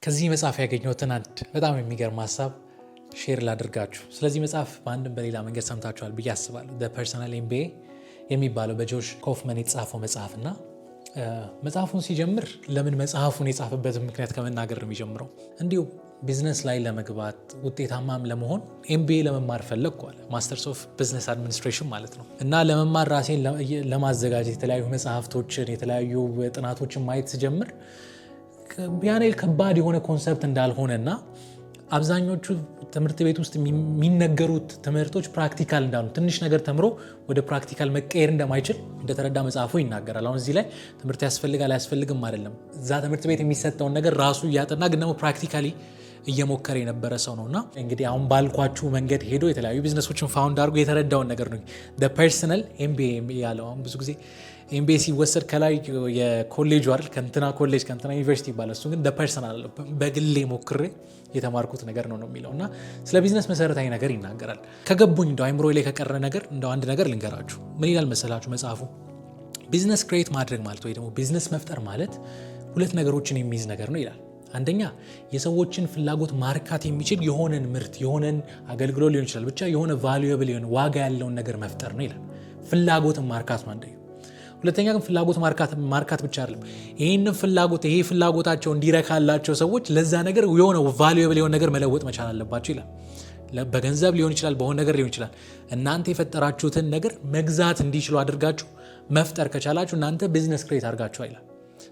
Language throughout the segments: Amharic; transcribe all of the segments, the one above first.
ከዚህ መጽሐፍ ያገኘሁትን አንድ በጣም የሚገርም ሀሳብ ሼር ላድርጋችሁ። ስለዚህ መጽሐፍ በአንድም በሌላ መንገድ ሰምታችኋል ብዬ አስባለሁ። ፐርሰናል ኤምቢኤ የሚባለው በጆሽ ኮፍመን የተጻፈው መጽሐፍ እና መጽሐፉን ሲጀምር ለምን መጽሐፉን የጻፈበትን ምክንያት ከመናገር ነው የሚጀምረው። እንዲሁ ቢዝነስ ላይ ለመግባት ውጤታማም ለመሆን ኤምቢኤ ለመማር ፈለግኩ አለ። ማስተርስ ኦፍ ቢዝነስ አድሚኒስትሬሽን ማለት ነው። እና ለመማር ራሴን ለማዘጋጀት የተለያዩ መጽሐፍቶችን የተለያዩ ጥናቶችን ማየት ስጀምር ያን ከባድ የሆነ ኮንሰፕት እንዳልሆነና አብዛኞቹ ትምህርት ቤት ውስጥ የሚነገሩት ትምህርቶች ፕራክቲካል እንዳሉ ትንሽ ነገር ተምሮ ወደ ፕራክቲካል መቀየር እንደማይችል እንደተረዳ መጽሐፉ ይናገራል። አሁን እዚህ ላይ ትምህርት ያስፈልጋል አያስፈልግም አይደለም። እዛ ትምህርት ቤት የሚሰጠውን ነገር ራሱ እያጠና ግን ደግሞ ፕራክቲካሊ እየሞከረ የነበረ ሰው ነውና እንግዲህ አሁን ባልኳችሁ መንገድ ሄዶ የተለያዩ ቢዝነሶችን ፋውንድ አድርጎ የተረዳውን ነገር ነው ፐርሰናል ኤምቢኤ ያለው። አሁን ብዙ ጊዜ ኤምቢኤ ሲወሰድ ከላይ የኮሌጁ አይደል ከእንትና ኮሌጅ ከእንትና ዩኒቨርሲቲ ይባላል። እሱ ግን ፐርሰናል በግሌ ሞክሬ የተማርኩት ነገር ነው የሚለው እና ስለ ቢዝነስ መሰረታዊ ነገር ይናገራል። ከገቡኝ እንደው አይምሮ ላይ ከቀረ ነገር እንደው አንድ ነገር ልንገራችሁ። ምን ይላል መሰላችሁ መጽሐፉ? ቢዝነስ ክሬት ማድረግ ማለት ወይ ደግሞ ቢዝነስ መፍጠር ማለት ሁለት ነገሮችን የሚይዝ ነገር ነው ይላል። አንደኛ የሰዎችን ፍላጎት ማርካት የሚችል የሆነን ምርት የሆነን አገልግሎት ሊሆን ይችላል፣ ብቻ የሆነ ቫሉየብል የሆነ ዋጋ ያለውን ነገር መፍጠር ነው ይላል። ፍላጎትን ማርካት ነው አንደኛው። ሁለተኛ ግን ፍላጎት ማርካት ብቻ አይደለም። ይሄንን ይሄ ፍላጎታቸው እንዲረካላቸው ሰዎች ለዛ ነገር የሆነ ቫሉየብል የሆነ ነገር መለወጥ መቻል አለባቸው ይላል። በገንዘብ ሊሆን ይችላል፣ በሆነ ነገር ሊሆን ይችላል። እናንተ የፈጠራችሁትን ነገር መግዛት እንዲችሉ አድርጋችሁ መፍጠር ከቻላችሁ እናንተ ቢዝነስ ክሬት አድርጋችሁ ይላል።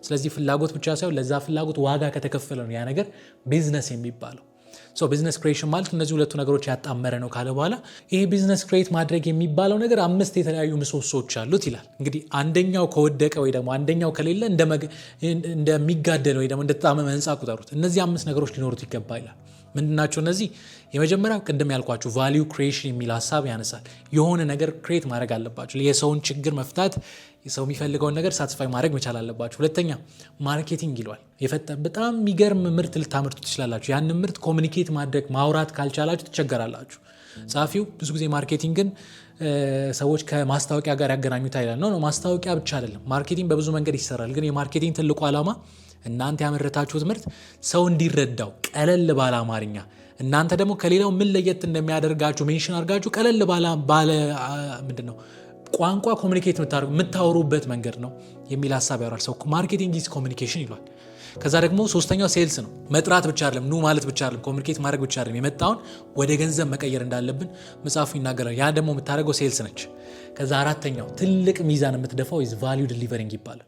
ስለዚህ ፍላጎት ብቻ ሳይሆን ለዛ ፍላጎት ዋጋ ከተከፈለ ነው ያ ነገር ቢዝነስ የሚባለው። ቢዝነስ ክሬሽን ማለት እነዚህ ሁለቱ ነገሮች ያጣመረ ነው ካለ በኋላ ይሄ ቢዝነስ ክሬት ማድረግ የሚባለው ነገር 5 የተለያዩ ምሰሶዎች አሉት ይላል። እንግዲህ አንደኛው ከወደቀ ወይ ደግሞ አንደኛው ከሌለ እንደሚጋደል ወይ ደግሞ እንደተጣመመ ህንፃ ቁጠሩት። እነዚህ 5 ነገሮች ሊኖሩት ይገባል ይላል። ምንድናቸው እነዚህ? የመጀመሪያው ቅድም ያልኳችሁ ቫሊዩ ክሬሽን የሚል ሀሳብ ያነሳል። የሆነ ነገር ክሬት ማድረግ አለባችሁ። የሰውን ችግር መፍታት፣ ሰው የሚፈልገውን ነገር ሳትስፋይ ማድረግ መቻል አለባችሁ። ሁለተኛ ማርኬቲንግ ይለዋል። በጣም የሚገርም ምርት ልታመርቱ ትችላላችሁ። ያንን ምርት ኮሚኒኬት ማድረግ ማውራት ካልቻላችሁ ትቸገራላችሁ። ጸሐፊው ብዙ ጊዜ ማርኬቲንግን ሰዎች ከማስታወቂያ ጋር ያገናኙታል ይላል። ነው ማስታወቂያ ብቻ አይደለም። ማርኬቲንግ በብዙ መንገድ ይሰራል። ግን የማርኬቲንግ ትልቁ ዓላማ እናንተ ያመረታችሁት ምርት ሰው እንዲረዳው ቀለል ባለ አማርኛ፣ እናንተ ደግሞ ከሌላው ምን ለየት እንደሚያደርጋችሁ ሜንሽን አድርጋችሁ ቀለል ባለ ምንድነው ቋንቋ ኮሚኒኬት የምታወሩበት መንገድ ነው የሚል ሀሳብ ያወራል። ሰው ማርኬቲንግ ኢዝ ኮሚኒኬሽን ይሏል። ከዛ ደግሞ ሶስተኛው ሴልስ ነው። መጥራት ብቻ አይደለም፣ ኑ ማለት ብቻ አይደለም፣ ኮሚኒኬት ማድረግ ብቻ አይደለም፣ የመጣውን ወደ ገንዘብ መቀየር እንዳለብን መጽሐፉ ይናገራል። ያ ደግሞ የምታደርገው ሴልስ ነች። ከዛ አራተኛው ትልቅ ሚዛን የምትደፋው ኢዝ ቫልዩ ዲሊቨሪንግ ይባላል።